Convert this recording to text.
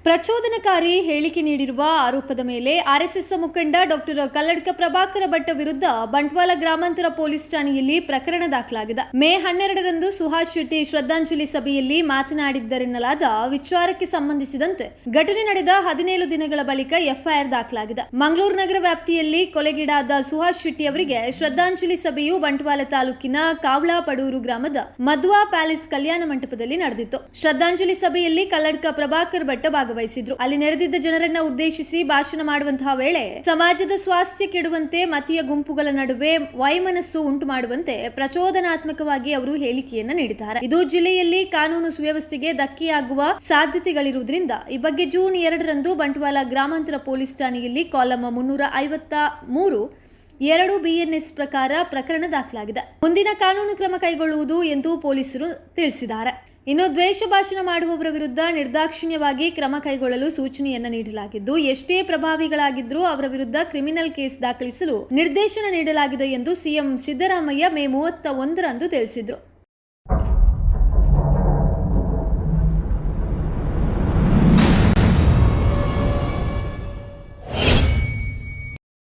ಪ್ರಚೋದನಕಾರಿ ಹೇಳಿಕೆ ನೀಡಿರುವ ಆರೋಪದ ಮೇಲೆ ಆರ್ಎಸ್ಎಸ್ ಮುಖಂಡ ಡಾಕ್ಟರ್ ಕಲ್ಲಡ್ಕ ಪ್ರಭಾಕರ ಭಟ್ ವಿರುದ್ಧ ಬಂಟ್ವಾಳ ಗ್ರಾಮಾಂತರ ಪೊಲೀಸ್ ಠಾಣೆಯಲ್ಲಿ ಪ್ರಕರಣ ದಾಖಲಾಗಿದೆ. ಮೇ 12ರಂದು ಸುಹಾಸ್ ಶೆಟ್ಟಿ ಶ್ರದ್ಧಾಂಜಲಿ ಸಭೆಯಲ್ಲಿ ಮಾತನಾಡಿದ್ದರೆನ್ನಲಾದ ವಿಚಾರಕ್ಕೆ ಸಂಬಂಧಿಸಿದಂತೆ ಘಟನೆ ನಡೆದ 17 ದಿನಗಳ ಬಳಿಕ ಎಫ್ಐಆರ್ ದಾಖಲಾಗಿದೆ. ಮಂಗಳೂರು ನಗರ ವ್ಯಾಪ್ತಿಯಲ್ಲಿ ಕೊಲೆಗೀಡಾದ ಸುಹಾಸ್ ಶೆಟ್ಟಿ ಅವರಿಗೆ ಶ್ರದ್ಧಾಂಜಲಿ ಸಭೆಯು ಬಂಟ್ವಾಳ ತಾಲೂಕಿನ ಕಾವಳಾಪಡೂರು ಗ್ರಾಮದ ಮಧ್ವಾ ಪ್ಯಾಲೇಸ್ ಕಲ್ಯಾಣ ಮಂಟಪದಲ್ಲಿ ನಡೆದಿತ್ತು. ಶ್ರದ್ಧಾಂಜಲಿ ಸಭೆಯಲ್ಲಿ ಕಲ್ಲಡ್ಕ ಪ್ರಭಾಕರ್ ಭಟ್ ಭಾಗವಹಿಸಿದ್ರು. ಅಲ್ಲಿ ನೆರೆದಿದ್ದ ಜನರನ್ನ ಉದ್ದೇಶಿಸಿ ಭಾಷಣ ಮಾಡುವಂತಹ ವೇಳೆ ಸಮಾಜದ ಸ್ವಾಸ್ಥ್ಯ ಕೆಡುವಂತೆ ಮತೀಯ ಗುಂಪುಗಳ ನಡುವೆ ವೈಮನಸ್ಸು ಉಂಟು ಮಾಡುವಂತೆ ಪ್ರಚೋದನಾತ್ಮಕವಾಗಿ ಅವರು ಹೇಳಿಕೆಯನ್ನ ನೀಡಿದ್ದಾರೆ. ಇದು ಜಿಲ್ಲೆಯಲ್ಲಿ ಕಾನೂನು ಸುವ್ಯವಸ್ಥೆಗೆ ಧಕ್ಕೆಯಾಗುವ ಸಾಧ್ಯತೆಗಳಿರುವುದರಿಂದ ಈ ಬಗ್ಗೆ ಜೂನ್ 2ರಂದು ಬಂಟ್ವಾಳ ಗ್ರಾಮಾಂತರ ಪೊಲೀಸ್ ಠಾಣೆಯಲ್ಲಿ ಕಾಲಂ 353 2 BNS ಪ್ರಕಾರ ಪ್ರಕರಣ ದಾಖಲಾಗಿದೆ. ಮುಂದಿನ ಕಾನೂನು ಕ್ರಮ ಕೈಗೊಳ್ಳುವುದು ಎಂದು ಪೊಲೀಸರು ತಿಳಿಸಿದ್ದಾರೆ. ಇನ್ನು ದ್ವೇಷ ಭಾಷಣ ಮಾಡುವವರ ವಿರುದ್ಧ ನಿರ್ದಾಕ್ಷಿಣ್ಯವಾಗಿ ಕ್ರಮ ಕೈಗೊಳ್ಳಲು ಸೂಚನೆಯನ್ನ ನೀಡಲಾಗಿದ್ದು, ಎಷ್ಟೇ ಪ್ರಭಾವಿಗಳಾಗಿದ್ರೂ ಅವರ ವಿರುದ್ಧ ಕ್ರಿಮಿನಲ್ ಕೇಸ್ ದಾಖಲಿಸಲು ನಿರ್ದೇಶನ ನೀಡಲಾಗಿದೆ ಎಂದು ಸಿಎಂ ಸಿದ್ದರಾಮಯ್ಯ ಮೇ 31ರಂದು ತಿಳಿಸಿದರು.